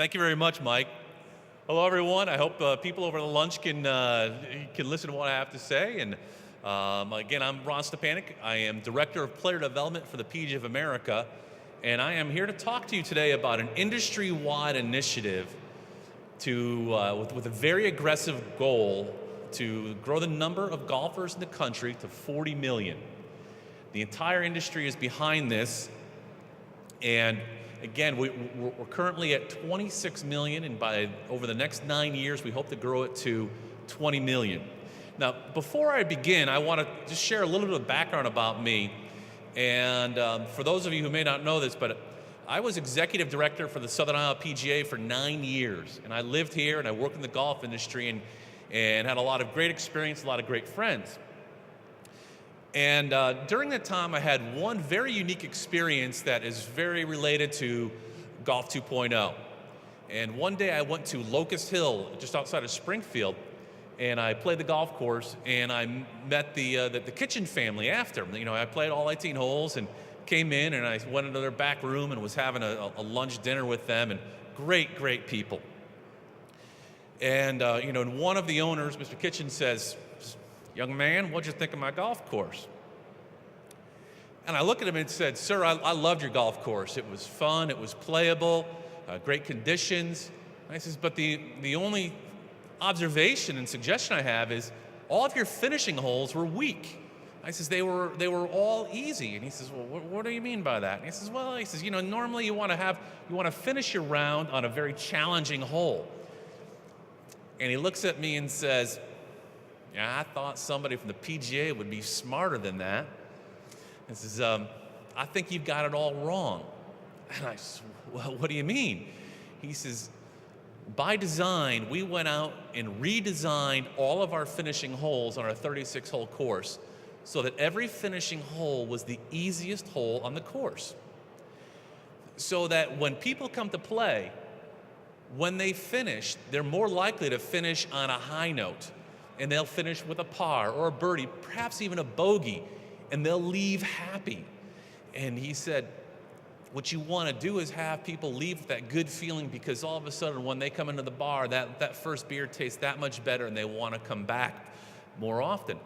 Thank you very much, Mike. Hello, everyone. I hope people over the lunch can listen to what I have to say. And again, I'm Ron Stepanek. I am Director of Player Development for the PGA of America. And I am here to talk to you today about an industry-wide initiative with a very aggressive goal to grow the number of golfers in the country to 40 million. The entire industry is behind this. And again, we're currently at 26 million, and over the next 9 years, we hope to grow it to 20 million. Now, before I begin, I want to just share a little bit of background about me. And for those of you who may not know this, but I was executive director for the Southern Iowa PGA for 9 years. And I lived here, and I worked in the golf industry, and had a lot of great experience, a lot of great friends. And during that time, I had one very unique experience that is very related to Golf 2.0. And one day I went to Locust Hill, just outside of Springfield, and I played the golf course, and I met the Kitchen family after. You know, I played all 18 holes and came in, and I went into their back room and was having a lunch dinner with them, and great people. And you know, and one of the owners, Mr. Kitchen, says, "Young man, what'd you think of my golf course?" And I looked at him and said, "Sir, I loved your golf course. It was fun, it was playable, great conditions." And I says, "But the only observation and suggestion I have is all of your finishing holes were weak." I says, they were all easy." And he says, "Well, what do you mean by that?" And he says, "Well," he says, "you know, normally you want to finish your round on a very challenging hole." And he looks at me and says, "Yeah, I thought somebody from the PGA would be smarter than that." And says, "I think you've got it all wrong." And I said, "Well, what do you mean?" He says, "By design, we went out and redesigned all of our finishing holes on our 36-hole course so that every finishing hole was the easiest hole on the course. So that when people come to play, when they finish, they're more likely to finish on a high note. And they'll finish with a par or a birdie, perhaps even a bogey, and they'll leave happy." And he said, what you want to do is have people leave with that good feeling, because all of a sudden when they come into the bar, that first beer tastes that much better and they want to come back more often.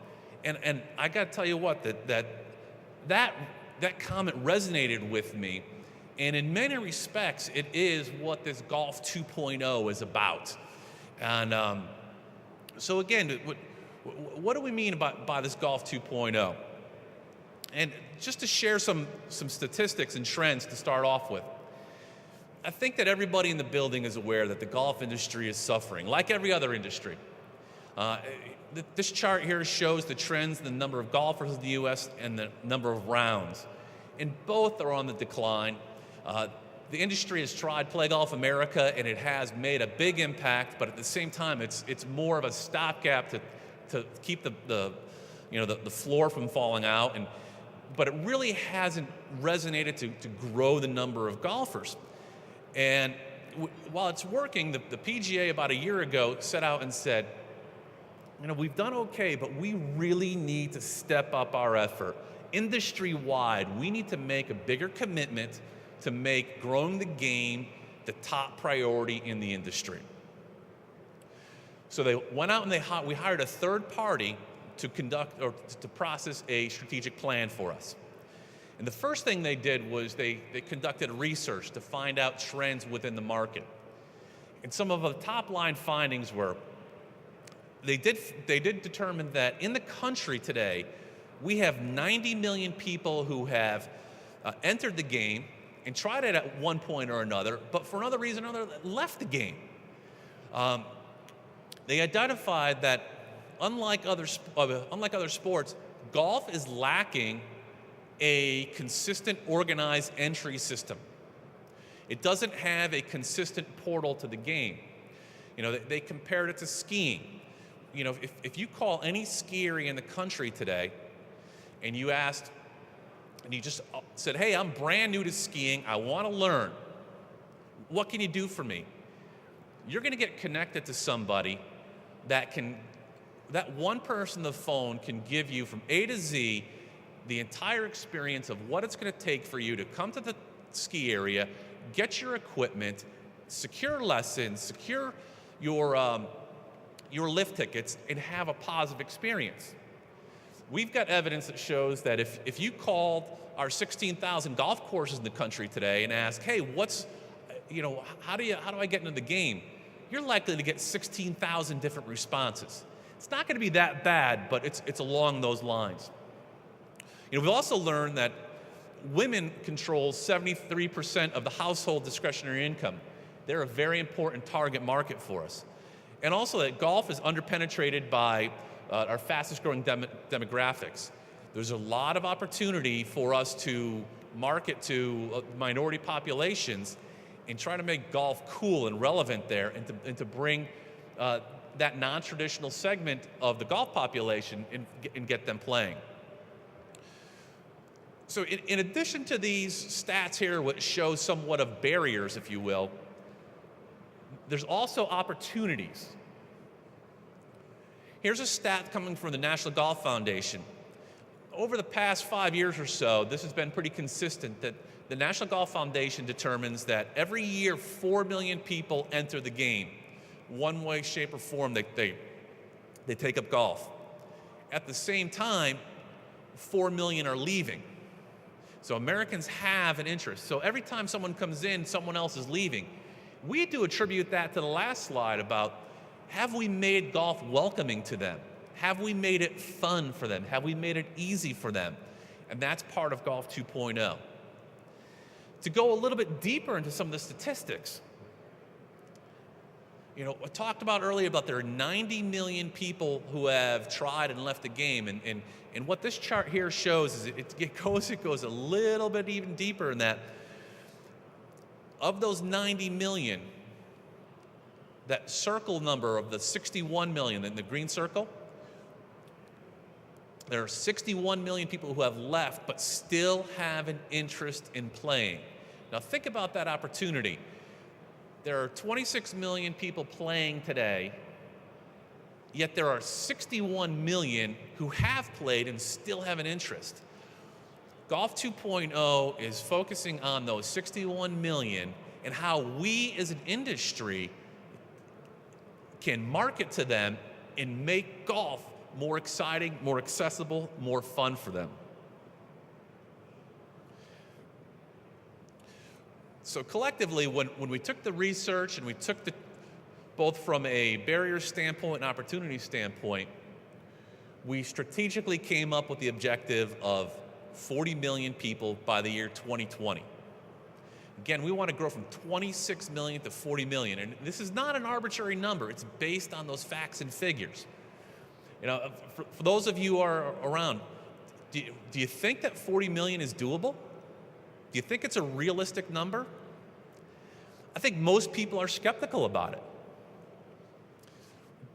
And I got to tell you what, that comment resonated with me. And in many respects, it is what this Golf 2.0 is about. And so again, what do we mean by this Golf 2.0? And just to share some statistics and trends to start off with, I think that everybody in the building is aware that the golf industry is suffering, like every other industry. This chart here shows the trends in the number of golfers in the U.S. and the number of rounds. And both are on the decline. The industry has tried Play Golf America, and it has made a big impact, but at the same time, it's more of a stopgap to keep the floor from falling out. But it really hasn't resonated to grow the number of golfers. And while it's working, the PGA about a year ago set out and said, you know, we've done okay, but we really need to step up our effort. Industry-wide, we need to make a bigger commitment to make growing the game the top priority in the industry. So they went out and we hired a third party to conduct or to process a strategic plan for us. And the first thing they did was they conducted research to find out trends within the market. And some of the top line findings were, they did determine that in the country today, we have 90 million people who have entered the game and tried it at one point or another, but for another reason or another, left the game. They identified that unlike other sports, golf is lacking a consistent, organized entry system. It doesn't have a consistent portal to the game. You know, they compared it to skiing. You know, if you call any ski area in the country today, and you asked, and you just said, "Hey, I'm brand new to skiing, I want to learn. What can you do for me?" You're going to get connected to somebody that one person on the phone can give you from A to Z the entire experience of what it's going to take for you to come to the ski area, get your equipment, secure lessons, secure your lift tickets, and have a positive experience. We've got evidence that shows that if you called our 16,000 golf courses in the country today and ask, hey, how do I get into the game? You're likely to get 16,000 different responses. It's not going to be that bad, but it's along those lines. We've also learned that women control 73% of the household discretionary income. They're a very important target market for us. And also that golf is underpenetrated by our fastest growing demographics. There's a lot of opportunity for us to market to minority populations and try to make golf cool and relevant there, and to bring that non-traditional segment of the golf population and get them playing. So in addition to these stats here, which show somewhat of barriers, if you will, there's also opportunities. Here's a stat coming from the National Golf Foundation. Over the past 5 years or so, this has been pretty consistent, that the National Golf Foundation determines that every year 4 million people enter the game. One way, shape, or form, they take up golf. At the same time, 4 million are leaving. So Americans have an interest. So every time someone comes in, someone else is leaving. We do attribute that to the last slide about, have we made golf welcoming to them? Have we made it fun for them? Have we made it easy for them? And that's part of Golf 2.0. To go a little bit deeper into some of the statistics, I talked about earlier about there are 90 million people who have tried and left the game, and what this chart here shows is it goes a little bit even deeper in that. Of those 90 million, that circle number of the 61 million in the green circle, there are 61 million people who have left but still have an interest in playing. Now think about that opportunity. There are 26 million people playing today, yet there are 61 million who have played and still have an interest. Golf 2.0 is focusing on those 61 million and how we as an industry can market to them and make golf more exciting, more accessible, more fun for them. So collectively, when we took the research and we took both from a barrier standpoint and opportunity standpoint, we strategically came up with the objective of 40 million people by the year 2020. Again, we want to grow from 26 million to 40 million, and this is not an arbitrary number. It's based on those facts and figures. For those of you who are around, do you think that 40 million is doable? Do you think it's a realistic number? I think most people are skeptical about it.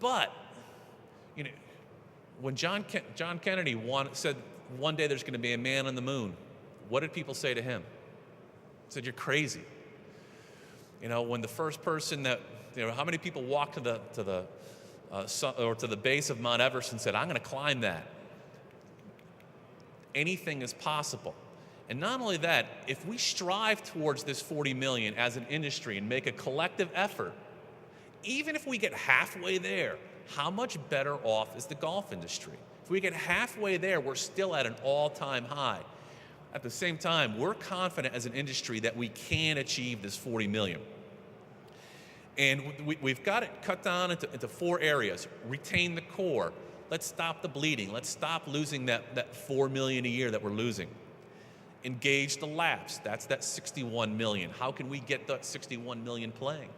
But, when John Kennedy said one day there's going to be a man on the moon, what did people say to him? Said, you're crazy. When the first person how many people walked to the base of Mount Everest and said, I'm going to climb that? Anything is possible. And not only that, if we strive towards this 40 million as an industry and make a collective effort, even if we get halfway there, how much better off is the golf industry? If we get halfway there, we're still at an all-time high. At the same time, we're confident as an industry that we can achieve this 40 million. And we've got it cut down into 4 areas. Retain the core. Let's stop the bleeding. Let's stop losing that 4 million a year that we're losing. Engage the lapse. That's that 61 million. How can we get that 61 million playing?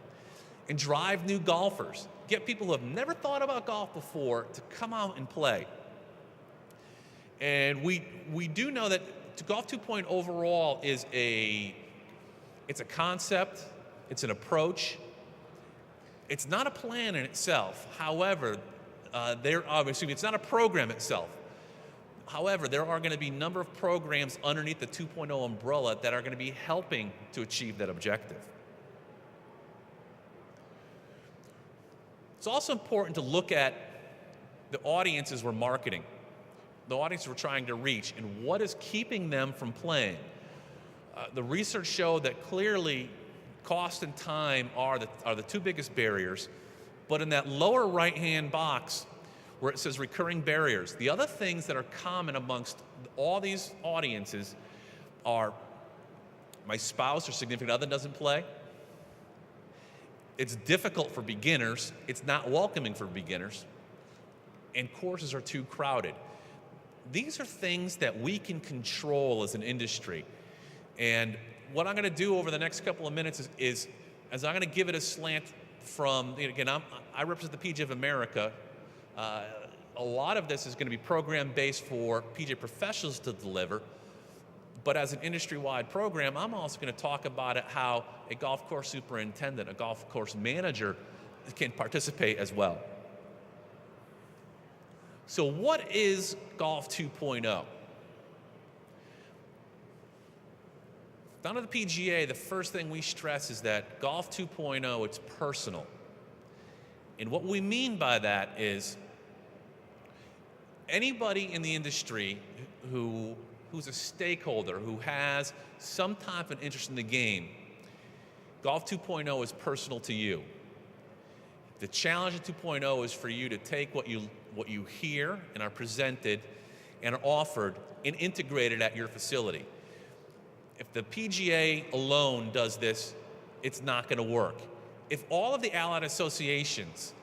And drive new golfers. Get people who have never thought about golf before to come out and play. And we do know that Golf 2.0 overall is it's a concept, it's an approach. It's not a plan in itself. However, it's not a program itself. However, there are going to be a number of programs underneath the 2.0 umbrella that are going to be helping to achieve that objective. It's also important to look at the audiences we're marketing, the audience we're trying to reach, and what is keeping them from playing. The research showed that clearly cost and time are the two biggest barriers. But in that lower right-hand box where it says recurring barriers, the other things that are common amongst all these audiences are my spouse or significant other doesn't play. It's difficult for beginners. It's not welcoming for beginners. And courses are too crowded. These are things that we can control as an industry. And what I'm going to do over the next couple of minutes is I'm going to give it a slant from, again, I represent the PGA of America. A lot of this is going to be program-based for PGA professionals to deliver. But as an industry-wide program, I'm also going to talk about it how a golf course superintendent, a golf course manager can participate as well. So what is Golf 2.0? Down at the PGA, the first thing we stress is that Golf 2.0, it's personal. And what we mean by that is anybody in the industry who's a stakeholder, who has some type of interest in the game, Golf 2.0 is personal to you. The challenge of 2.0 is for you to take what you hear and are presented and are offered and integrate it at your facility. If the PGA alone does this, it's not going to work. If all of the allied associations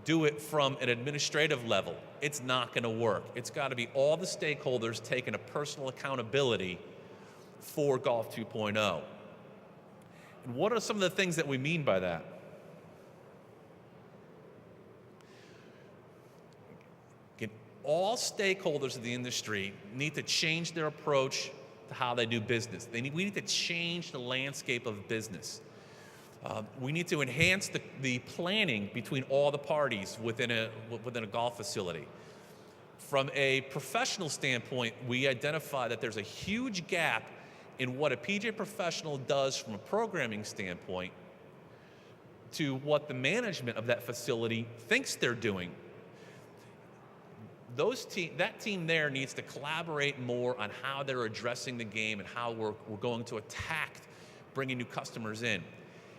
do it from an administrative level, it's not going to work. It's got to be all the stakeholders taking a personal accountability for Golf 2.0. And what are some of the things that we mean by that? Again, all stakeholders of the industry need to change their approach to how they do business. We need to change the landscape of business. We need to enhance the planning between all the parties within a golf facility. From a professional standpoint, we identify that there's a huge gap in what a PGA professional does from a programming standpoint to what the management of that facility thinks they're doing. That team there needs to collaborate more on how they're addressing the game and how we're going to attack bringing new customers in.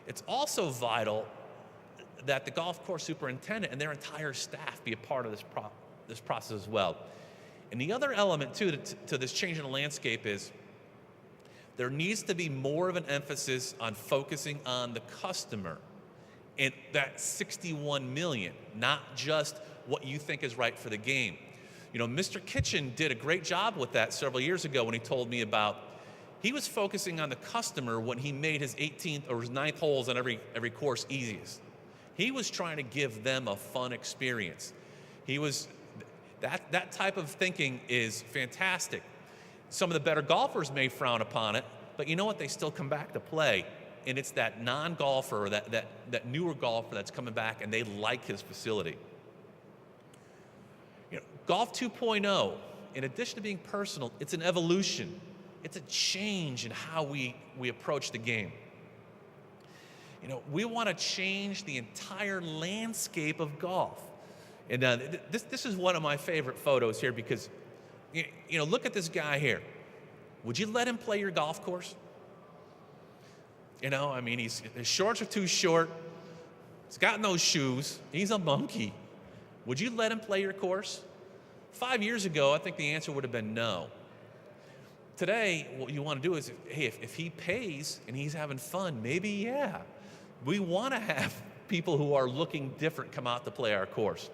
It's also vital that the golf course superintendent and their entire staff be a part of this process as well. And the other element too to this change in the landscape is there needs to be more of an emphasis on focusing on the customer and that 61 million, not just what you think is right for the game. You know, Mr. Kitchen did a great job with that several years ago when he told me about he was focusing on the customer when he made his 18th or his 9th holes on every course easiest. He was trying to give them a fun experience. That type of thinking is fantastic. Some of the better golfers may frown upon it, but you know what? They still come back to play. And it's that non-golfer, that newer golfer that's coming back and they like his facility. You know, Golf 2.0, in addition to being personal, it's an evolution. It's a change in how we approach the game. You know, we want to change the entire landscape of golf. And this is one of my favorite photos here because, you know, look at this guy here. Would you let him play your golf course? You know, I mean, his shorts are too short. He's got no shoes. He's a monkey. Would you let him play your course? 5 years ago, I think the answer would have been no. Today, what you want to do is, hey, if he pays and he's having fun, maybe, yeah. We want to have people who are looking different come out to play our course.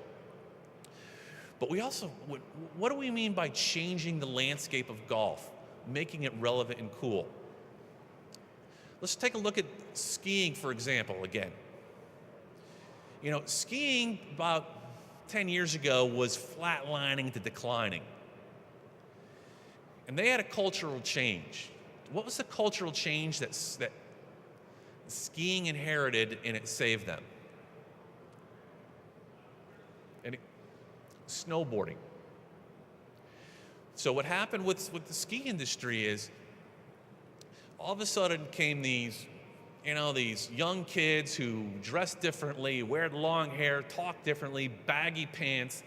But we also, what do we mean by changing the landscape of golf, making it relevant and cool? Let's take a look at skiing, for example, again. You know, skiing about 10 years ago was flatlining to declining. And they had a cultural change. What was the cultural change that skiing inherited and it saved them? Snowboarding. So what happened with the ski industry is all of a sudden came these young kids who dress differently, wear long hair, talk differently, baggy pants,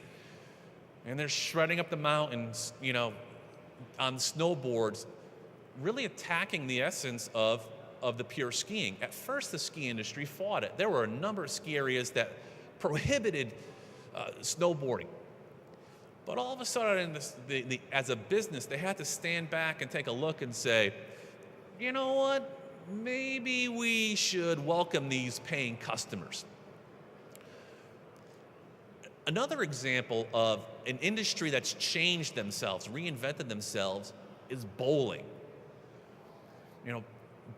and they're shredding up the mountains, you know, on snowboards, really attacking the essence of of the pure skiing. At first, the ski industry fought it. There were a number of ski areas that prohibited snowboarding. But all of a sudden, as a business, they had to stand back and take a look and say, you know what? Maybe we should welcome these paying customers. Another example of an industry that's changed themselves, reinvented themselves, is bowling. You know,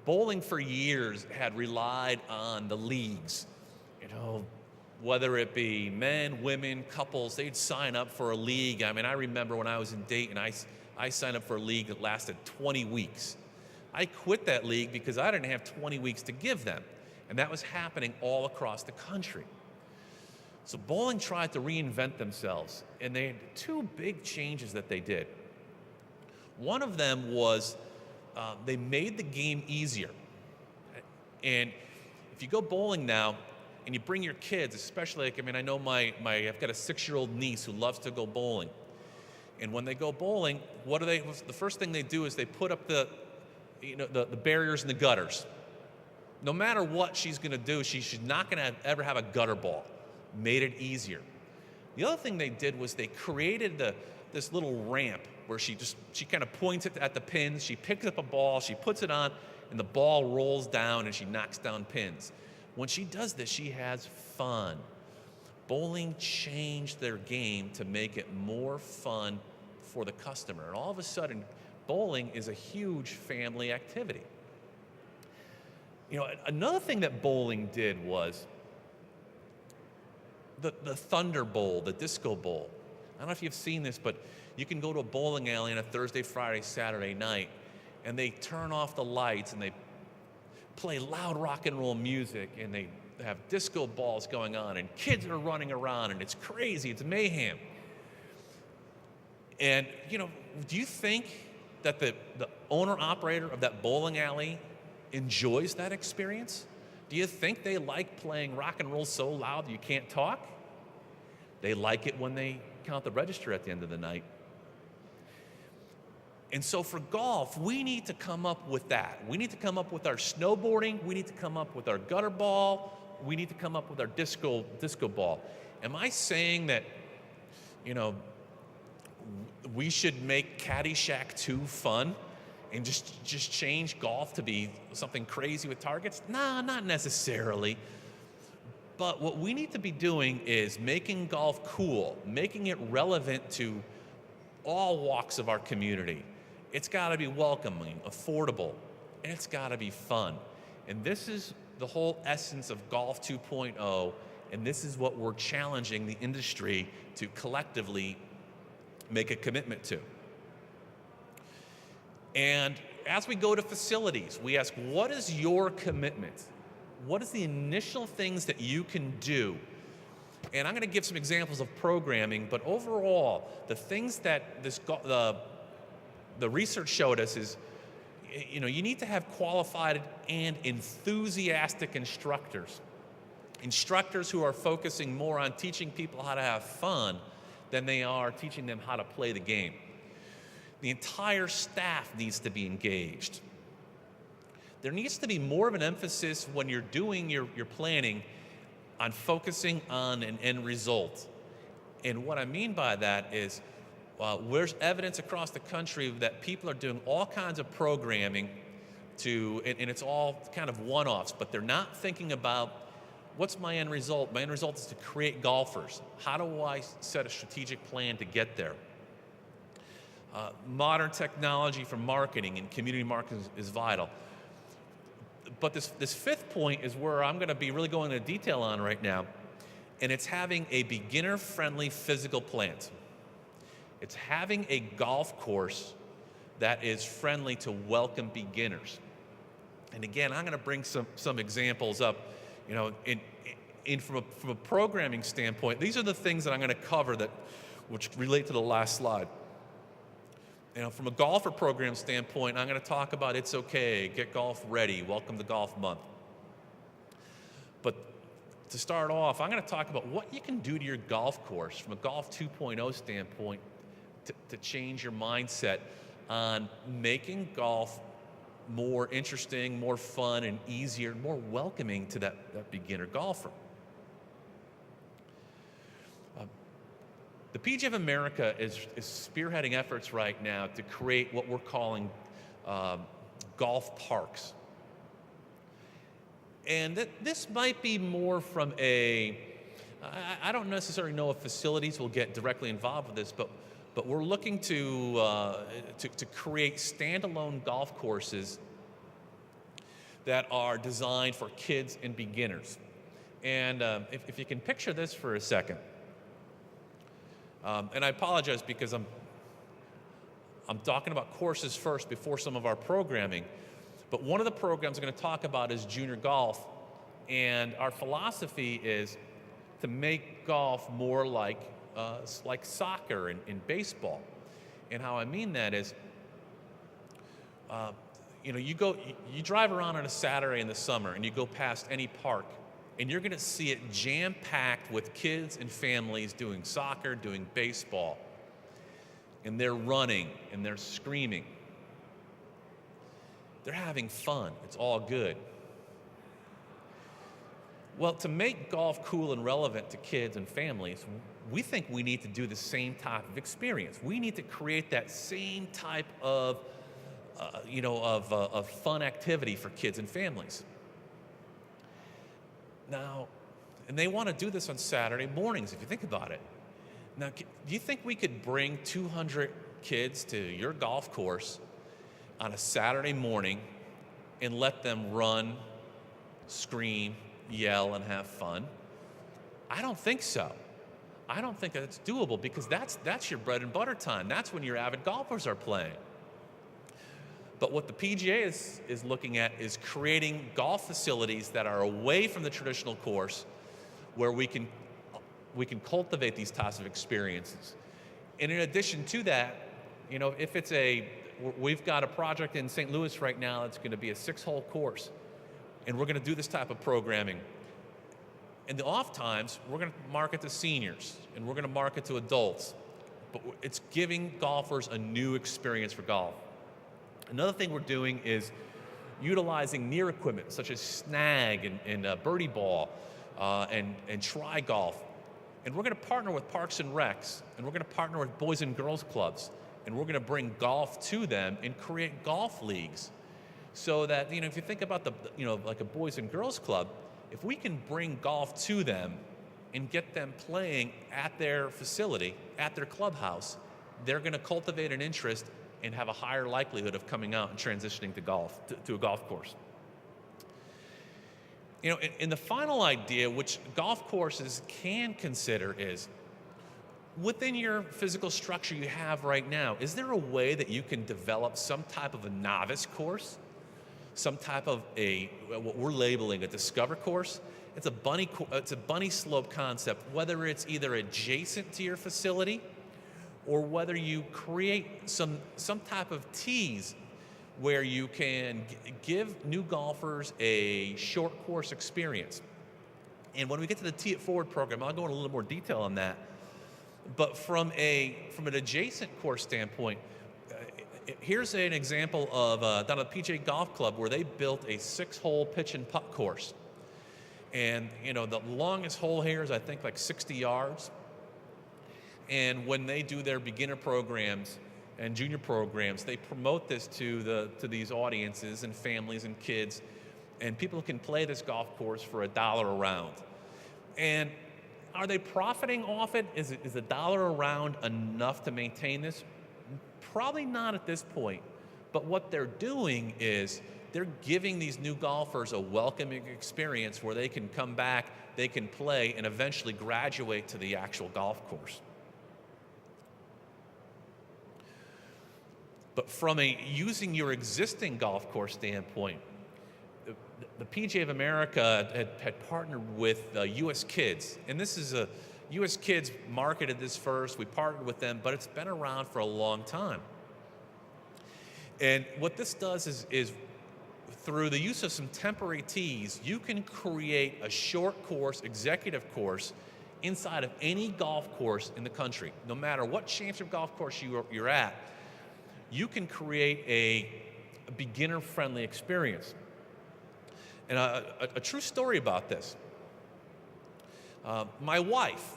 bowling for years had relied on the leagues. You know, whether it be men, women, couples, they'd sign up for a league. I mean, I remember when I was in Dayton, I signed up for a league that lasted 20 weeks. I quit that league because I didn't have 20 weeks to give them. And that was happening all across the country. So bowling tried to reinvent themselves, and they had two big changes that they did. One of them was they made the game easier. And if you go bowling now, and you bring your kids, especially, like, I mean, I know I've got a 6-year-old niece who loves to go bowling. And when they go bowling, the first thing they do is they put up the barriers and the gutters. No matter what she's gonna do, she's not gonna ever have a gutter ball. Made it easier. The other thing they did was they created this little ramp where she kind of points it at the pins, she picks up a ball, she puts it on, and the ball rolls down and she knocks down pins. When she does this, she has fun. Bowling changed their game to make it more fun for the customer. And all of a sudden, bowling is a huge family activity. You know, another thing that bowling did was the Thunder Bowl, the Disco Bowl. I don't know if you've seen this, but you can go to a bowling alley on a Thursday, Friday, Saturday night, and they turn off the lights and they play loud rock and roll music, and they have disco balls going on, and kids are running around, and it's crazy, it's mayhem. And, you know, do you think that the owner-operator of that bowling alley enjoys that experience? Do you think they like playing rock and roll so loud you can't talk? They like it when they count the register at the end of the night. And so for golf, we need to come up with that. We need to come up with our snowboarding. We need to come up with our gutter ball. We need to come up with our disco ball. Am I saying that, you know, we should make Caddyshack 2 fun and just change golf to be something crazy with targets? Nah, not necessarily. But what we need to be doing is making golf cool, making it relevant to all walks of our community. It's got to be welcoming, affordable, and it's got to be fun. And this is the whole essence of Golf 2.0, and this is what we're challenging the industry to collectively make a commitment to. And as we go to facilities, we ask, what is your commitment? What is the initial things that you can do? And I'm going to give some examples of programming, but overall, the things that the research showed us is, you know, you need to have qualified and enthusiastic instructors. Instructors who are focusing more on teaching people how to have fun than they are teaching them how to play the game. The entire staff needs to be engaged. There needs to be more of an emphasis when you're doing your planning on focusing on an end result. And what I mean by that is, there's evidence across the country that people are doing all kinds of programming and it's all kind of one-offs, but they're not thinking about, what's my end result? My end result is to create golfers. How do I set a strategic plan to get there? Modern technology for marketing and community marketing is vital. But this fifth point is where I'm going to be really going into detail on right now, and it's having a beginner-friendly physical plant. It's having a golf course that is friendly to welcome beginners. And again, I'm going to bring some examples up. You know, from a programming standpoint, these are the things that I'm going to cover which relate to the last slide. You know, from a golfer program standpoint, I'm going to talk about It's Okay, Get Golf Ready, Welcome to Golf Month. But to start off, I'm going to talk about what you can do to your golf course from a Golf 2.0 standpoint to change your mindset on making golf more interesting, more fun, and easier, more welcoming to that beginner golfer. The PGA of America is spearheading efforts right now to create what we're calling golf parks. And this might be more from I don't necessarily know if facilities will get directly involved with this, but we're looking to create standalone golf courses that are designed for kids and beginners. And if you can picture this for a second, and I apologize because I'm talking about courses first before some of our programming, but one of the programs I'm going to talk about is junior golf, and our philosophy is to make golf more like soccer and baseball. And how I mean that is, you drive around on a Saturday in the summer and you go past any park, and you're going to see it jam-packed with kids and families doing soccer, doing baseball, and they're running and they're screaming. They're having fun. It's all good. Well, to make golf cool and relevant to kids and families, we think we need to do the same type of experience. We need to create that same type of fun activity for kids and families. Now, and they want to do this on Saturday mornings, if you think about it. Now, do you think we could bring 200 kids to your golf course on a Saturday morning and let them run, scream, yell, and have fun? I don't think so. I don't think that's doable, because that's your bread and butter time. That's when your avid golfers are playing. But what the PGA is looking at is creating golf facilities that are away from the traditional course, where we can cultivate these types of experiences. And in addition to that, we've got a project in St. Louis right now that's going to be a 6-hole course, and we're going to do this type of programming. In the off times, we're going to market to seniors, and we're going to market to adults, but it's giving golfers a new experience for golf. Another thing we're doing is utilizing near equipment such as snag and birdie ball and try golf. And we're going to partner with Parks and Recs, and we're going to partner with Boys and Girls Clubs, and we're going to bring golf to them and create golf leagues. So that, if you think about like a Boys and Girls Club, if we can bring golf to them and get them playing at their facility, at their clubhouse, they're going to cultivate an interest and have a higher likelihood of coming out and transitioning to golf, to a golf course. And the final idea, which golf courses can consider, is within your physical structure you have right now, is there a way that you can develop some type of a novice course? Some type of what we're labeling a discover course? It's a bunny slope concept, whether it's either adjacent to your facility or whether you create some type of tees where you can give new golfers a short course experience. And when we get to the Tee It Forward program, I'll go into a little more detail on that. But from an adjacent course standpoint, here's an example of down at the PGA Golf Club, where they built a 6-hole pitch and putt course. And the longest hole here is, I think, like 60 yards. And when they do their beginner programs and junior programs, they promote this to these audiences and families and kids, and people can play this golf course for $1 a round. And are they profiting off it? Is $1 a round enough to maintain this? Probably not at this point. But what they're doing is they're giving these new golfers a welcoming experience where they can come back, they can play, and eventually graduate to the actual golf course. But from using your existing golf course standpoint, the PGA of America had partnered with U.S. Kids, and this is U.S. Kids marketed this first. We partnered with them, but it's been around for a long time. And what this does is through the use of some temporary tees, you can create a short course, executive course, inside of any golf course in the country. No matter what championship golf course you're at, you can create a beginner-friendly experience. And a true story about this. My wife,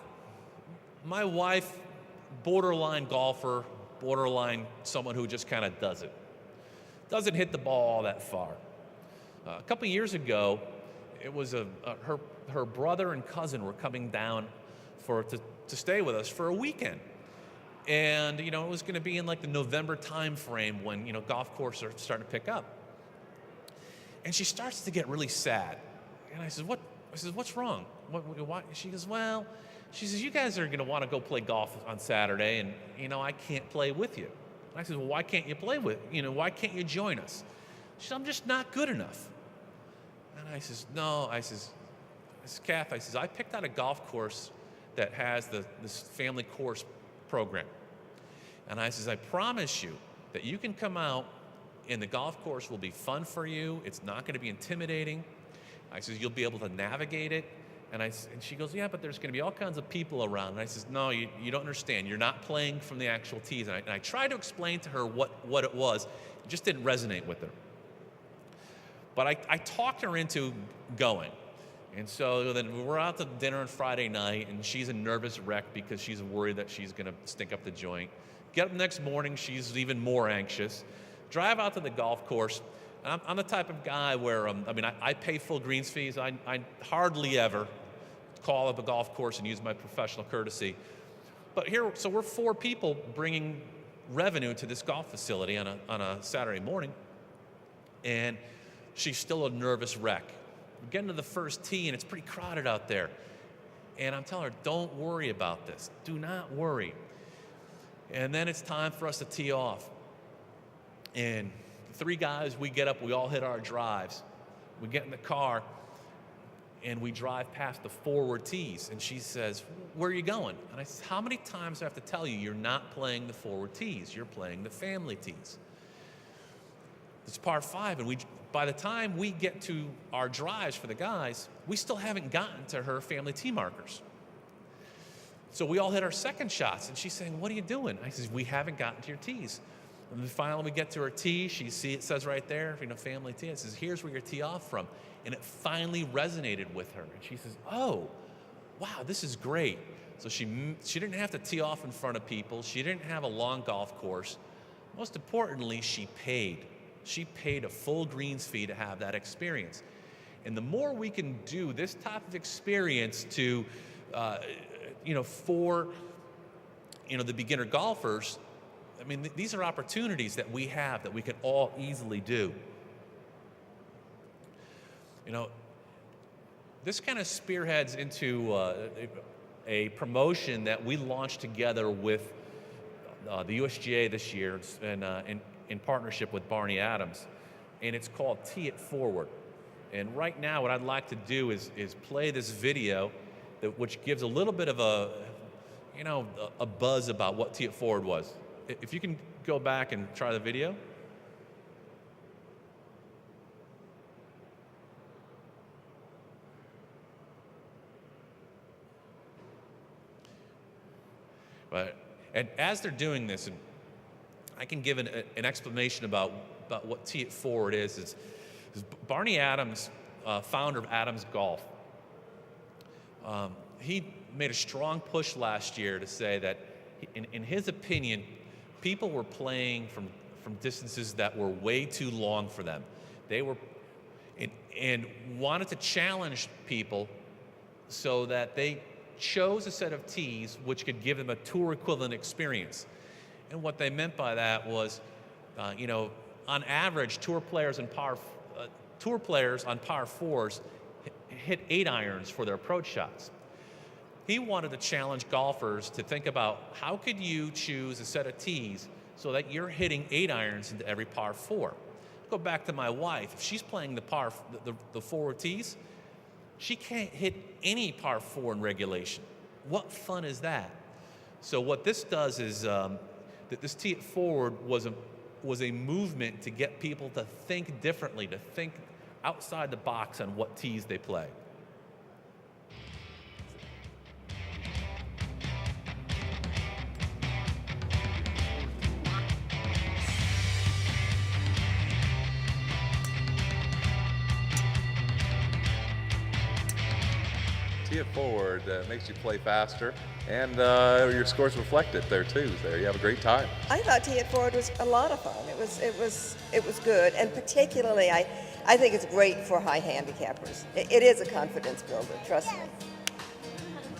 borderline golfer, borderline someone who just kind of does it. Doesn't hit the ball all that far. A couple years ago, it was her brother and cousin were coming down to stay with us for a weekend. And, it was going to be in like the November time frame when, golf courses are starting to pick up. And she starts to get really sad. And I said, what's wrong? Why? She goes, you guys are going to want to go play golf on Saturday, and, I can't play with you. And I said, well, why can't you play why can't you join us? She said, I'm just not good enough. And I says, no, Kath, I picked out a golf course that has this family course program. And I says, I promise you that you can come out and the golf course will be fun for you. It's not going to be intimidating. I says, you'll be able to navigate it. And she goes, yeah, but there's going to be all kinds of people around. And I says, no, you don't understand. You're not playing from the actual tees. And I tried to explain to her what it was. It just didn't resonate with her. But I talked her into going. And so then we're out to dinner on Friday night, and she's a nervous wreck because she's worried that she's going to stink up the joint. Get up next morning, she's even more anxious. Drive out to the golf course. I'm the type of guy where, I pay full greens fees. I hardly ever call up a golf course and use my professional courtesy. But so we're 4 people bringing revenue to this golf facility on a Saturday morning, and she's still a nervous wreck. We're getting to the first tee, and it's pretty crowded out there. And I'm telling her, don't worry about this. Do not worry. And then it's time for us to tee off. And 3 guys, we get up, we all hit our drives. We get in the car, and we drive past the forward tees. And she says, where are you going? And I said, how many times do I have to tell you you're not playing the forward tees? You're playing the family tees. It's par 5, and by the time we get to our drives for the guys, we still haven't gotten to her family tee markers. So we all hit our second shots, and she's saying, what are you doing? I says, we haven't gotten to your tees. And then finally we get to her tee. It says right there, family tee. It says, here's where you're tee off from. And it finally resonated with her. And she says, oh, wow, this is great. So she didn't have to tee off in front of people. She didn't have a long golf course. Most importantly, she paid. She paid a full greens fee to have that experience. And the more we can do this type of experience to, for, the beginner golfers, these are opportunities that we have that we can all easily do. This kind of spearheads into a promotion that we launched together with the USGA this year in partnership with Barney Adams, and it's called Tee It Forward. And right now what I'd like to do is play this video which gives a little bit of a buzz about what Tee It Forward was. If you can go back and try the video. Right. And as they're doing this, and I can give an explanation about what Tee It Forward is Barney Adams, founder of Adams Golf, he made a strong push last year to say that, in his opinion, people were playing from distances that were way too long for them. They were, and wanted to challenge people so that they chose a set of tees which could give them a tour equivalent experience. And what they meant by that was, on average, tour players on par 4s hit 8 irons for their approach shots. He wanted to challenge golfers to think about how could you choose a set of tees so that you're hitting 8 irons into every par 4. Go back to my wife. If she's playing the forward tees, she can't hit any par 4 in regulation. What fun is that? So what this does is that this Tee It Forward was a movement to get people to think differently, to think outside the box on what tees they play. tee it forward makes you play faster, and your scores reflect it there too. There, you have a great time. I thought tee it forward was a lot of fun. It was good, and particularly I think it's great for high handicappers. It is a confidence builder, trust me.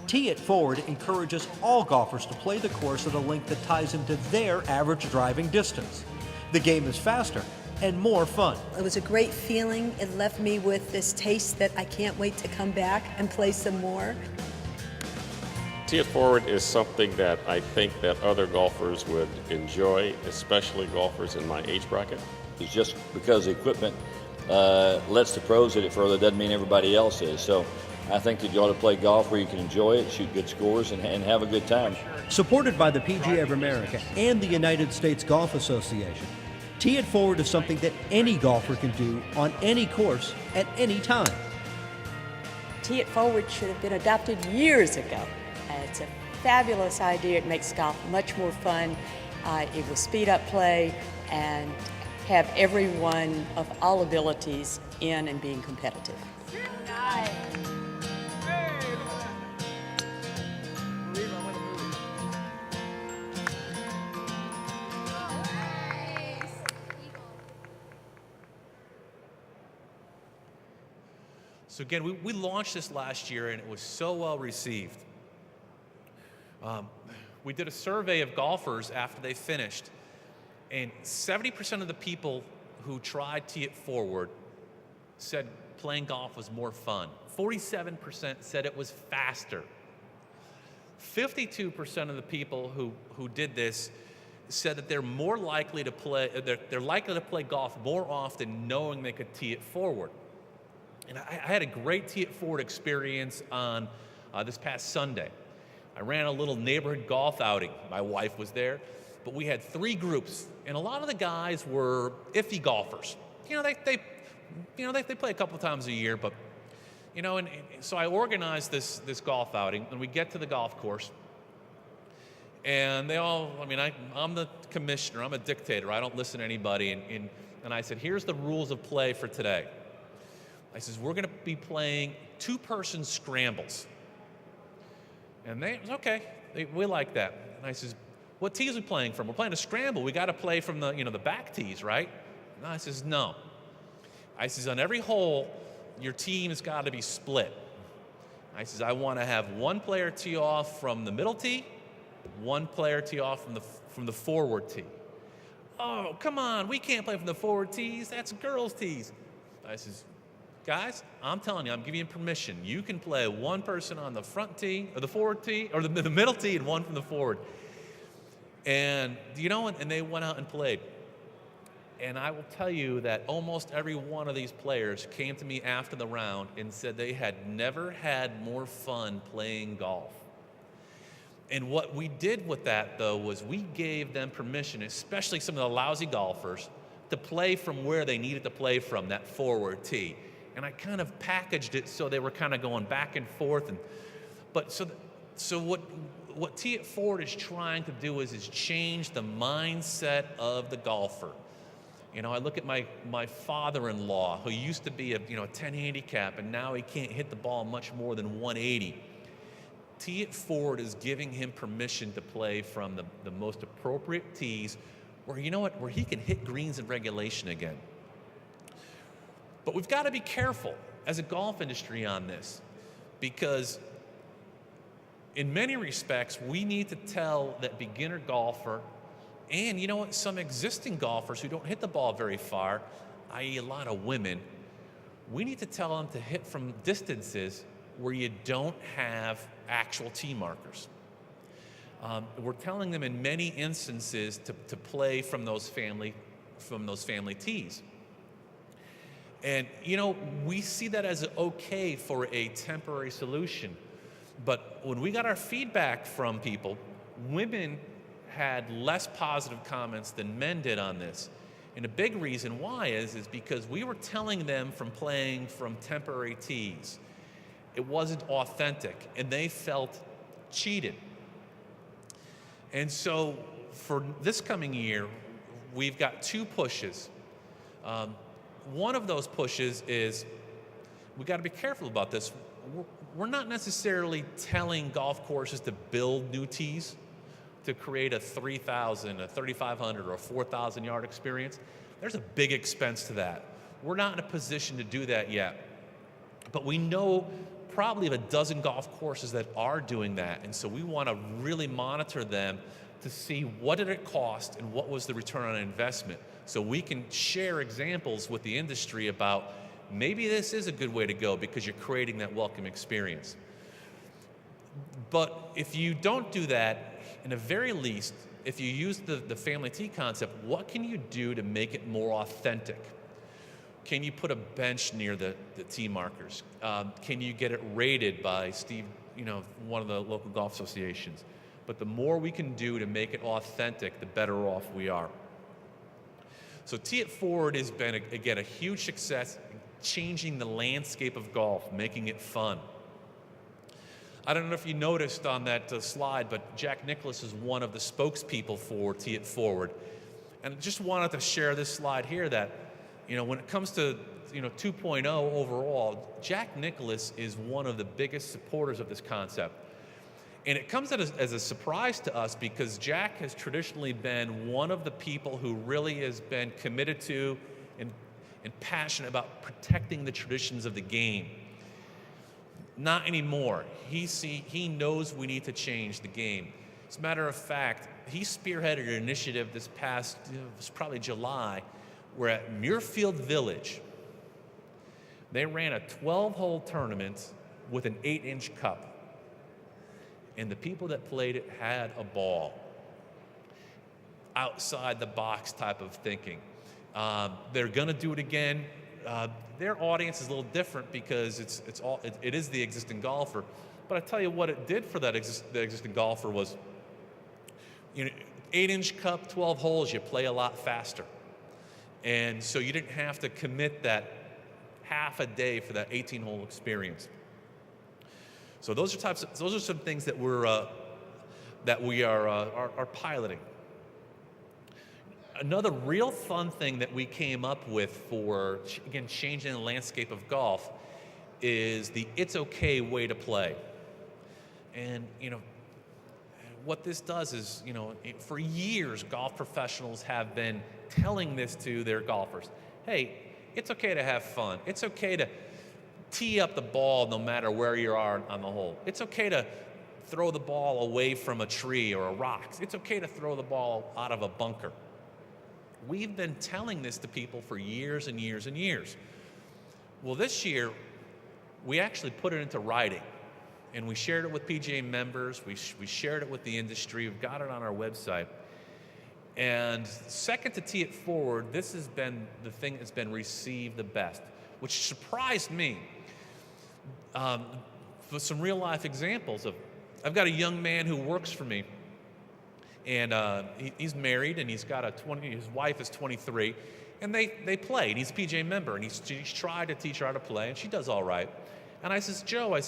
Tee It Forward encourages all golfers to play the course at a length that ties them to their average driving distance. The game is faster and more fun. It was a great feeling. It left me with this taste that I can't wait to come back and play some more. Tee It Forward is something that I think that other golfers would enjoy, especially golfers in my age bracket. It's just because the equipment lets the pros hit it further doesn't mean everybody else is. So I think that you ought to play golf where you can enjoy it, shoot good scores, and have a good time. Supported by the PGA of America and the United States Golf Association, Tee It Forward is something that any golfer can do on any course at any time. Tee It Forward should have been adopted years ago. It's a fabulous idea. It makes golf much more fun. It will speed up play and have everyone of all abilities in and being competitive. Nice. So again, we launched this last year and it was so well received. We did a survey of golfers after they finished, and 70% of the people who tried Tee It Forward said playing golf was more fun. 47% said it was faster. 52% of the people who did this said that they're more likely to play, they're likely to play golf more often knowing they could tee it forward. And I had a great Tee It Forward experience on this past Sunday. I ran a little neighborhood golf outing. My wife was there, but we had 3 groups, and a lot of the guys were iffy golfers. They play a couple times a year, but and so I organized this golf outing, and we get to the golf course, and they all, I'm the commissioner, I'm a dictator, I don't listen to anybody, and I said, here's the rules of play for today. I says, we're gonna be playing 2-person scrambles. And they, okay, we like that. And I says, what tees are we playing from? We're playing a scramble, we gotta play from the back tees, right? And I says, no. I says, on every hole, your team has gotta be split. I says, I wanna have one player tee off from the middle tee, one player tee off from the forward tee. Oh, come on, we can't play from the forward tees, that's girls' tees. I says, guys, I'm telling you, I'm giving you permission. You can play one person on the front tee, or the forward tee, or the middle tee, and one from the forward. And and they went out and played. And I will tell you that almost every one of these players came to me after the round and said they had never had more fun playing golf. And what we did with that, though, was we gave them permission, especially some of the lousy golfers, to play from where they needed to play from, that forward tee. And I kind of packaged it so they were kind of going back and forth. So what Tee It Forward is trying to do is change the mindset of the golfer. I look at my father-in-law, who used to be a 10 handicap, and now he can't hit the ball much more than 180. Tee It Forward is giving him permission to play from the most appropriate tees, where where he can hit greens in regulation again. But we've got to be careful as a golf industry on this, because in many respects, we need to tell that beginner golfer, and some existing golfers who don't hit the ball very far, i.e. a lot of women, we need to tell them to hit from distances where you don't have actual tee markers. We're telling them in many instances to play from those family tees. And we see that as okay for a temporary solution. But when we got our feedback from people, women had less positive comments than men did on this. And a big reason why is because we were telling them from playing from temporary tees. It wasn't authentic, and they felt cheated. And so for this coming year, we've got 2 pushes. One of those pushes is, we got to be careful about this. we're not necessarily telling golf courses to build new tees to create a 3,000, a 3,500, or a 4,000 yard experience. There's a big expense to that. We're not in a position to do that yet. But we know probably of a dozen golf courses that are doing that, and so we want to really monitor them to see what did it cost and what was the return on investment, so we can share examples with the industry about maybe this is a good way to go because you're creating that welcome experience. But if you don't do that, in the very least, if you use the family tee concept, what can you do to make it more authentic? Can you put a bench near the tee markers? Can you get it rated by Steve, one of the local golf associations? But the more we can do to make it authentic, the better off we are. So Tee It Forward has been, again, a huge success, changing the landscape of golf, making it fun. I don't know if you noticed on that slide, but Jack Nicklaus is one of the spokespeople for Tee It Forward. And I just wanted to share this slide here that, when it comes to 2.0 overall, Jack Nicklaus is one of the biggest supporters of this concept. And it comes as a surprise to us because Jack has traditionally been one of the people who really has been committed to and passionate about protecting the traditions of the game. Not anymore. He knows we need to change the game. As a matter of fact, he spearheaded an initiative this past, it was probably July, where at Muirfield Village, they ran a 12-hole tournament with an 8-inch cup. And the people that played it had a ball. Outside the box type of thinking. They're gonna do it again. Their audience is a little different because it is the existing golfer. But I tell you what it did for the existing golfer was, 8-inch cup, 12 holes, you play a lot faster. And so you didn't have to commit that half a day for that 18-hole experience. So those are some things that we are piloting. Another real fun thing that we came up with for, again, changing the landscape of golf is the It's Okay way to play. And, what this does is, for years, golf professionals have been telling this to their golfers. Hey, it's okay to have fun. It's okay to tee up the ball no matter where you are on the hole. It's okay to throw the ball away from a tree or a rock. It's okay to throw the ball out of a bunker. We've been telling this to people for years and years and years. Well, this year, we actually put it into writing. And we shared it with PGA members. We shared it with the industry. We've got it on our website. And second to Tee It Forward, this has been the thing that's been received the best, which surprised me. For some real life examples I've got a young man who works for me, and he's married, and his wife is 23, and they play, and he's a PGA member, and he's tried to teach her how to play, and she does all right. And I says, Joe,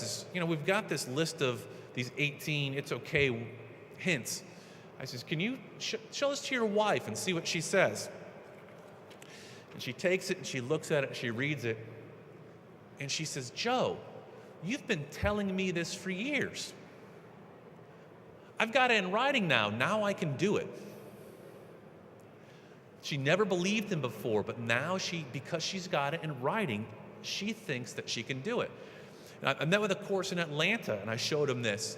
we've got this list of these 18 It's Okay hints. I says, can you show this to your wife and see what she says? And she takes it, and she looks at it, and she reads it, and she says, Joe, you've been telling me this for years. I've got it in writing now. Now I can do it. She never believed him before, but now because she's got it in writing, she thinks that she can do it. And I met with a course in Atlanta, and I showed them this.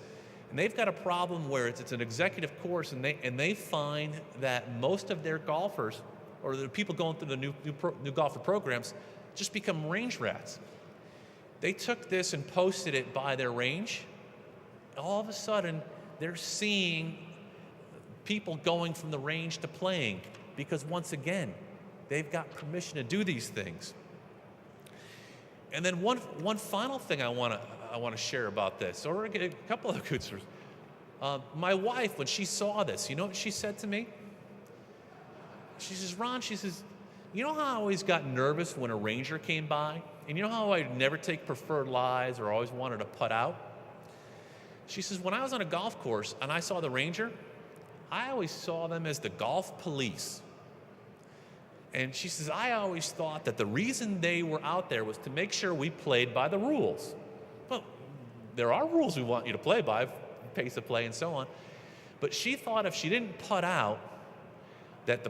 And they've got a problem where it's an executive course, and they find that most of their golfers, or the people going through the new golfer programs, just become range rats. They took this and posted it by their range. All of a sudden, they're seeing people going from the range to playing because, once again, they've got permission to do these things. And then one final thing I want to share about this, or a couple of good stories. My wife, when she saw this, you know what she said to me? She says, Ron, you know how I always got nervous when a ranger came by? And you know how I'd never take preferred lies or always wanted to putt out? She says, when I was on a golf course and I saw the ranger, I always saw them as the golf police. And she says, I always thought that the reason they were out there was to make sure we played by the rules. Well, there are rules we want you to play by, pace of play and so on. But she thought if she didn't putt out, that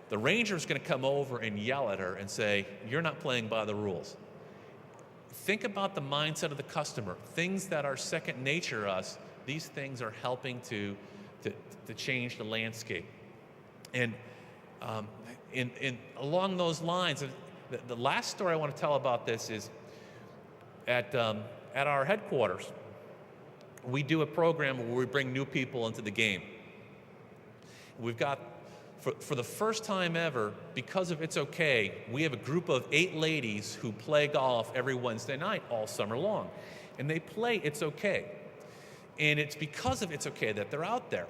the ranger's going to come over and yell at her and say, you're not playing by the rules. Think about the mindset of the customer. Things that are second nature to us, these things are helping to change the landscape. And along those lines, the last story I want to tell about this is at our headquarters, we do a program where we bring new people into the game. We've got, for the first time ever, because of It's Okay, we have a group of 8 ladies who play golf every Wednesday night all summer long. And they play It's Okay. And it's because of It's Okay that they're out there.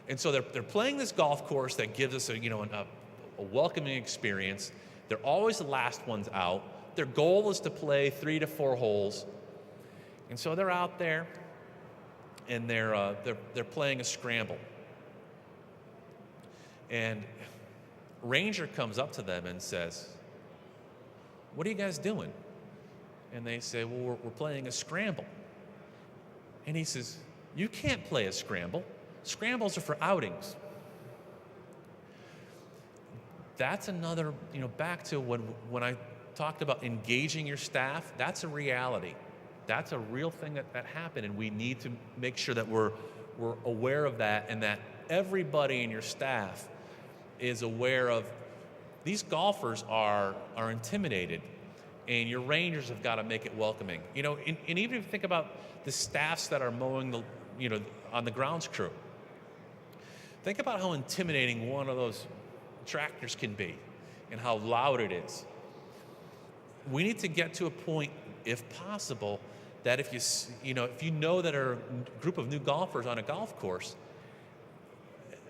And so they're playing this golf course that gives us a welcoming experience. They're always the last ones out. Their goal is to play 3 to 4 holes. And so they're out there, and they're playing a scramble. And Ranger comes up to them and says, "What are you guys doing?" And they say, "Well, we're playing a scramble." And he says, "You can't play a scramble. Scrambles are for outings." That's another, back to when I talked about engaging your staff, that's a reality. That's a real thing that happened, and we need to make sure that we're aware of that, and that everybody in your staff is aware of these golfers are intimidated, and your rangers have got to make it welcoming. And even if you think about the staffs that are mowing on the grounds crew, think about how intimidating one of those tractors can be and how loud it is. We need to get to a point, if possible, that if you know that are a group of new golfers on a golf course,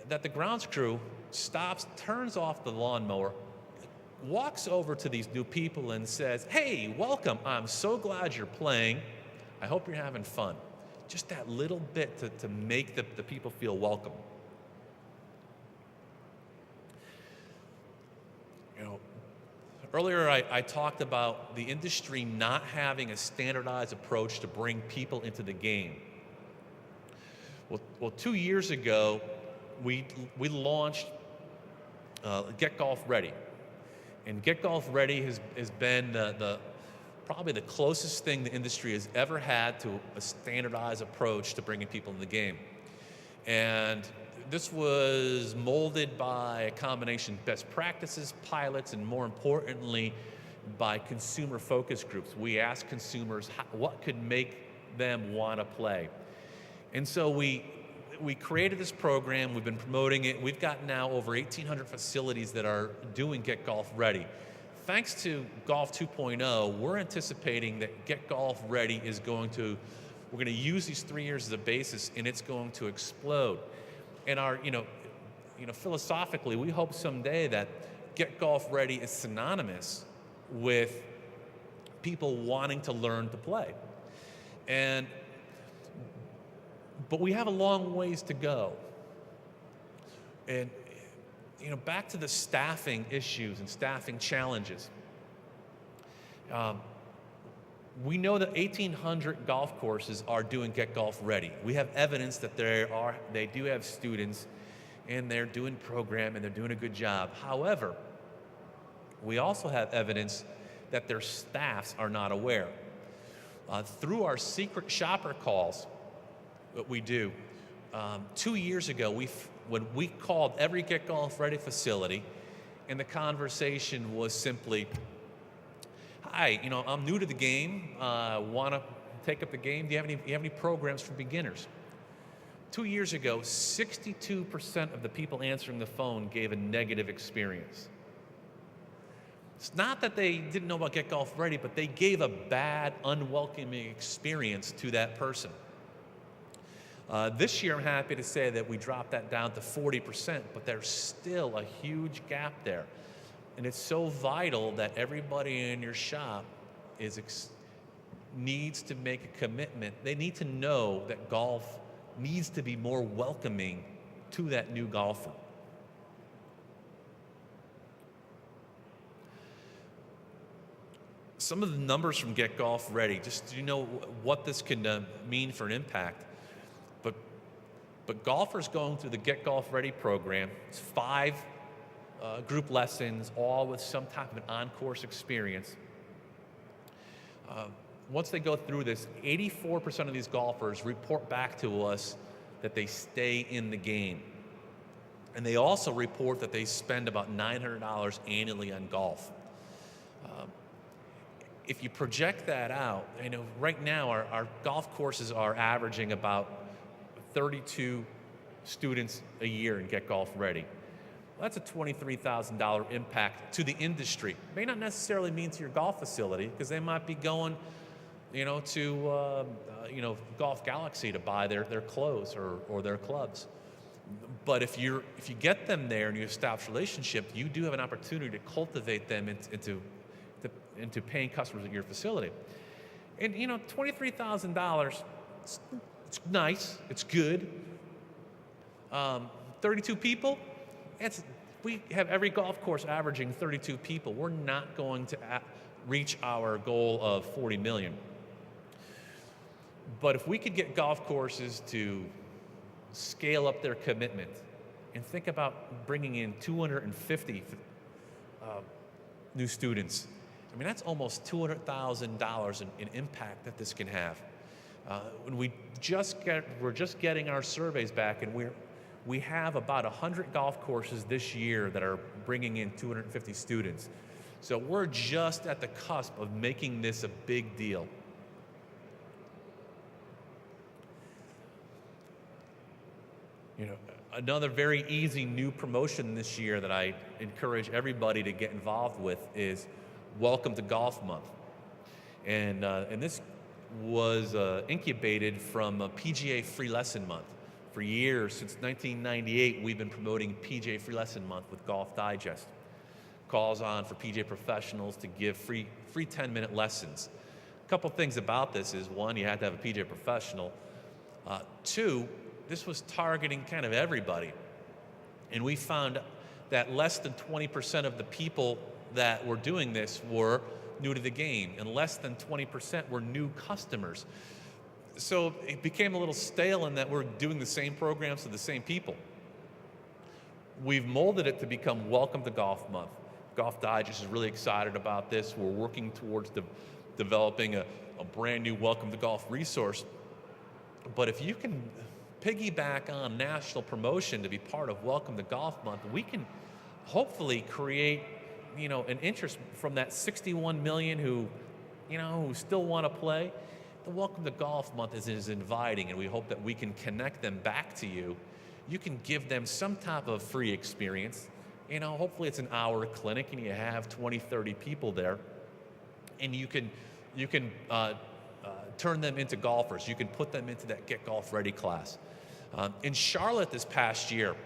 that the grounds crew stops, turns off the lawnmower, walks over to these new people and says, "Hey, welcome. I'm so glad you're playing. I hope you're having fun." Just that little bit to make the people feel welcome. Earlier I talked about the industry not having a standardized approach to bring people into the game. Well, 2 years ago, we launched Get Golf Ready. And Get Golf Ready has been probably the closest thing the industry has ever had to a standardized approach to bringing people in the game. And this was molded by a combination of best practices, pilots, and more importantly, by consumer focus groups. We asked consumers what could make them want to play. And so we created this program. We've been promoting it. We've got now over 1,800 facilities that are doing Get Golf Ready. Thanks to Golf 2.0, we're anticipating that Get Golf Ready we're going to use these 3 years as a basis, and it's going to explode. And philosophically, we hope someday that Get Golf Ready is synonymous with people wanting to learn to play. But we have a long ways to go. And, back to the staffing issues and staffing challenges. We know that 1,800 golf courses are doing Get Golf Ready. We have evidence that they do have students, and they're doing program, and they're doing a good job. However, we also have evidence that their staffs are not aware. Through our secret shopper calls that we do, 2 years ago, when we called every Get Golf Ready facility, and the conversation was simply, "Hi, I'm new to the game. Want to take up the game? Do you have any programs for beginners?" 2 years ago, 62% of the people answering the phone gave a negative experience. It's not that they didn't know about Get Golf Ready, but they gave a bad, unwelcoming experience to that person. This year, I'm happy to say that we dropped that down to 40%, but there's still a huge gap there. And it's so vital that everybody in your shop needs to make a commitment. They need to know that golf needs to be more welcoming to that new golfer. some of the numbers from Get Golf Ready, just so you know what this can mean for an impact. But golfers going through the Get Golf Ready program, it's 5 group lessons, all with some type of an on-course experience. Once they go through this, 84% of these golfers report back to us that they stay in the game. And they also report that they spend about $900 annually on golf. If you project that out, right now our golf courses are averaging about 32 students a year in Get Golf Ready. That's a $23,000 impact to the industry. May not necessarily mean to your golf facility, because they might be going, to Golf Galaxy to buy their clothes or their clubs. But if you get them there and you establish a relationship, you do have an opportunity to cultivate them into paying customers at your facility. And $23,000, it's nice, it's good. 32 people, we have every golf course averaging 32 people. We're not going to reach our goal of 40 million. But if we could get golf courses to scale up their commitment and think about bringing in 250 new students, that's almost $200,000 in impact that this can have. When we're just getting our surveys back, and we have about 100 golf courses this year that are bringing in 250 students. So we're just at the cusp of making this a big deal. Another very easy new promotion this year that I encourage everybody to get involved with is Welcome to Golf Month. And this was incubated from a PGA Free Lesson Month. For years, since 1998, we've been promoting PGA Free Lesson Month with Golf Digest. Calls on for PGA professionals to give free 10-minute lessons. A couple things about this is, one, you have to have a PGA professional. Two, this was targeting kind of everybody. And we found that less than 20% of the people that were doing this were new to the game, and less than 20% were new customers. So it became a little stale in that we're doing the same programs to the same people. We've molded it to become Welcome to Golf Month. Golf Digest is really excited about this. We're working towards developing a brand new Welcome to Golf resource. But if you can piggyback on national promotion to be part of Welcome to Golf Month, we can hopefully create an interest from that 61 million who still want to play. The Welcome to Golf Month is inviting, and we hope that we can connect them back to you. You can give them some type of free experience. Hopefully it's an hour clinic and you have 20, 30 people there, and you can turn them into golfers. You can put them into that Get Golf Ready class. In Charlotte this past year,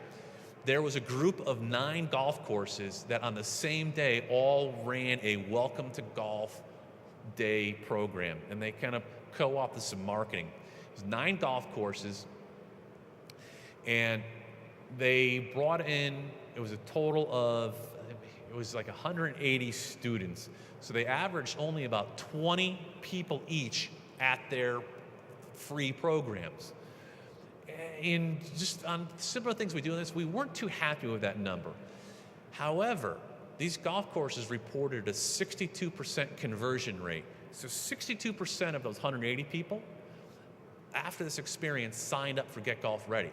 there was a group of 9 golf courses that on the same day all ran a Welcome to Golf Day program, and they kind of co-opted some marketing. It was 9 golf courses, and they brought in, it was a total of, it was like 180 students. So they averaged only about 20 people each at their free programs. And just on similar things we do in this, we weren't too happy with that number. However, these golf courses reported a 62% conversion rate. So 62% of those 180 people, after this experience, signed up for Get Golf Ready.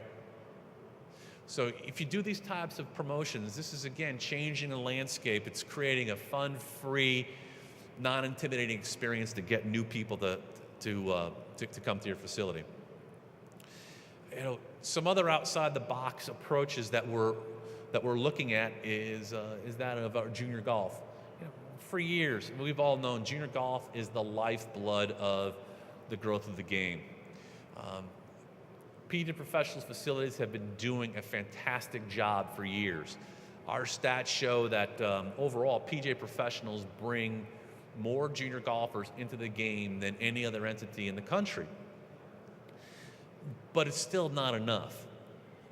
So if you do these types of promotions, this is, again, changing the landscape. It's creating a fun, free, non-intimidating experience to get new people to come to your facility. Some other outside-the-box approaches that we're looking at is that of our junior golf. For years, we've all known junior golf is the lifeblood of the growth of the game. PGA professionals facilities have been doing a fantastic job for years. Our stats show that overall, PGA professionals bring more junior golfers into the game than any other entity in the country. But it's still not enough.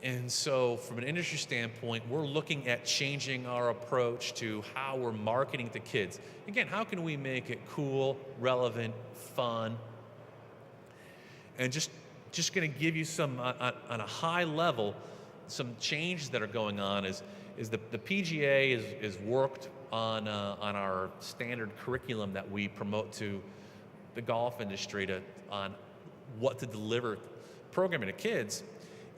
And so from an industry standpoint, we're looking at changing our approach to how we're marketing to kids. Again, how can we make it cool, relevant, fun? And just going to give you some, on a high level, some changes that are going on is the PGA is worked on our standard curriculum that we promote to the golf industry on what to deliver programming to kids.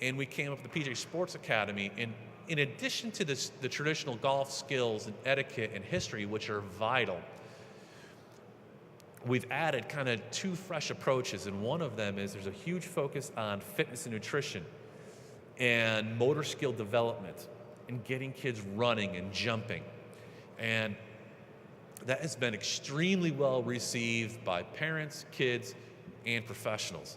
And we came up with the PGA Sports Academy. And in addition to the traditional golf skills and etiquette and history, which are vital, we've added kind of two fresh approaches. And one of them is there's a huge focus on fitness and nutrition and motor skill development and getting kids running and jumping. And that has been extremely well received by parents, kids, and professionals.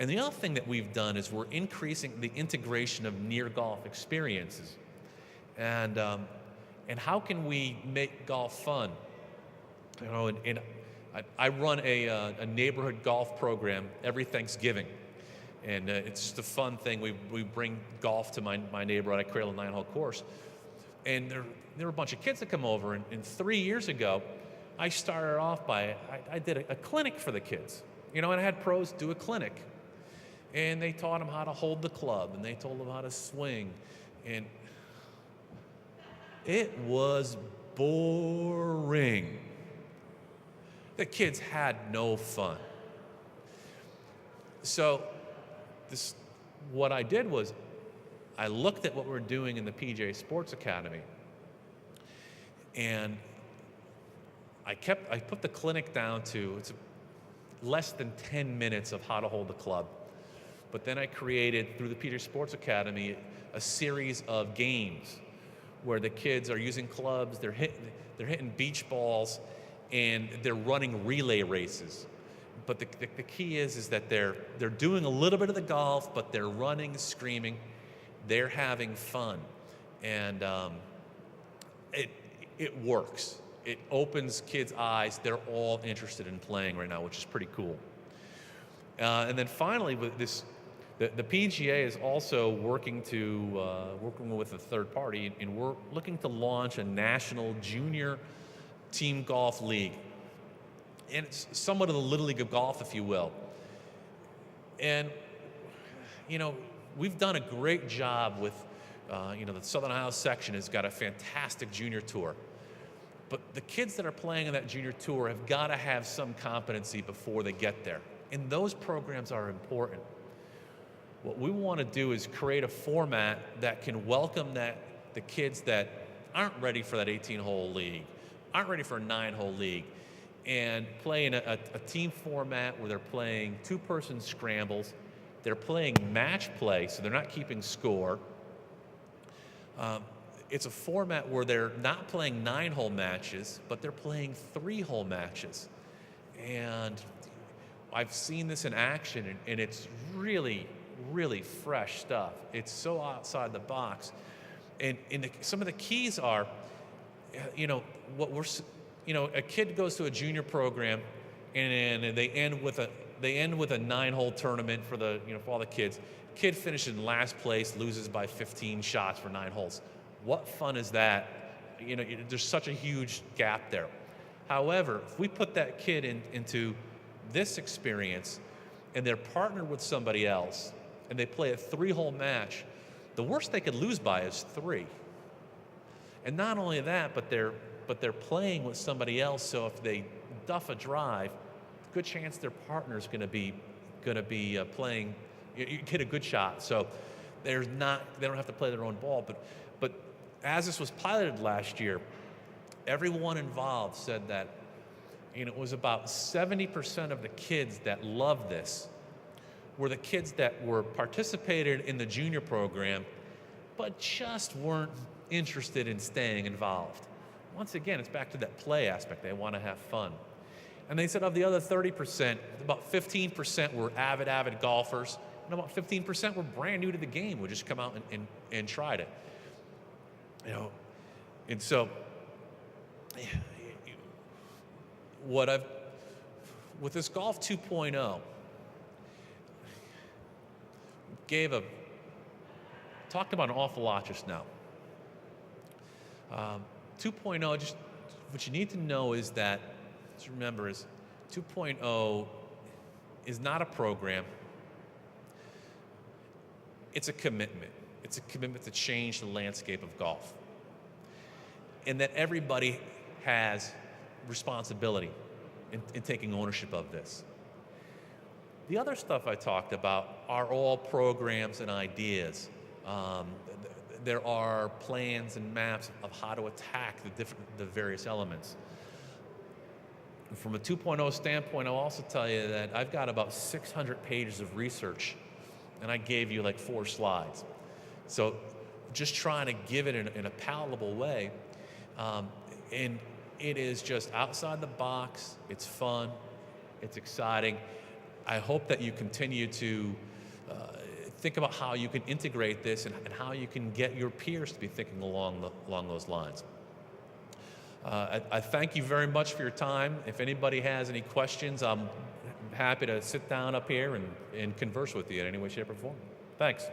And the other thing that we've done is we're increasing the integration of near golf experiences. And how can we make golf fun? You know, and I run a neighborhood golf program every Thanksgiving. And it's just a fun thing. We bring golf to my neighborhood. I create a 9-hole course. And there were a bunch of kids that come over. And 3 years ago, I started off by, I did a clinic for the kids. You know, and I had pros do a clinic. And they taught them how to hold the club, and they told them how to swing. And it was boring. The kids had no fun. So what I did was I looked at what we're doing in the PGA Sports Academy, and I put the clinic down to less than 10 minutes of how to hold the club. But then I created, through the PGA Sports Academy, a series of games where the kids are using clubs, they're hitting beach balls, and they're running relay races. But the key is that they're doing a little bit of the golf, but they're running, screaming, they're having fun. And it works. It opens kids' eyes. They're all interested in playing right now, which is pretty cool. And then finally, with this, the PGA is also working with a third party, and we're looking to launch a national junior team golf league. And it's somewhat of the Little League of golf, if you will. And, you know, we've done a great job with, the Southern Ohio section has got a fantastic junior tour. But the kids that are playing on that junior tour have got to have some competency before they get there. And those programs are important. What we want to do is create a format that can welcome the kids that aren't ready for that 18-hole league, aren't ready for a 9-hole league, and play in a team format where they're playing two-person scrambles, they're playing match play, so they're not keeping score. It's a format where they're not playing 9-hole matches, but they're playing 3-hole matches. And I've seen this in action, and it's really, really fresh stuff. It's so outside the box. And some of the keys are, a kid goes to a junior program, and they end with a 9-hole tournament for all the kids. Kid finishes in last place, loses by 15 shots for 9 holes. What fun is that? There's such a huge gap there. However, if we put that kid into this experience, and they're partnered with somebody else, and they play a 3-hole match, the worst they could lose by is 3. And not only that, but they're playing with somebody else. So if they duff a drive, good chance their partner's going to be playing. You get a good shot. So they don't have to play their own ball. But as this was piloted last year, everyone involved said that it was about 70% of the kids that loved this were the kids that were participated in the junior program, but just weren't interested in staying involved. Once again, it's back to that play aspect. They want to have fun. And they said of the other 30%, about 15% were avid golfers, and about 15% were brand new to the game, would just come out and tried it. And so with this Golf 2.0, gave a talked about an awful lot just now. 2.0, just what you need to know is that, just remember, is 2.0 is not a program. It's a commitment. It's a commitment to change the landscape of golf. And that everybody has responsibility in taking ownership of this. The other stuff I talked about are all programs and ideas. There are plans and maps of how to attack the various elements. From a 2.0 standpoint, I'll also tell you that I've got about 600 pages of research, and I gave you like 4 slides. So just trying to give it in a palatable way, and it is just outside the box, it's fun, it's exciting. I hope that you continue to think about how you can integrate this and how you can get your peers to be thinking along those lines. I thank you very much for your time. If anybody has any questions, I'm happy to sit down up here and converse with you in any way, shape, or form. Thanks.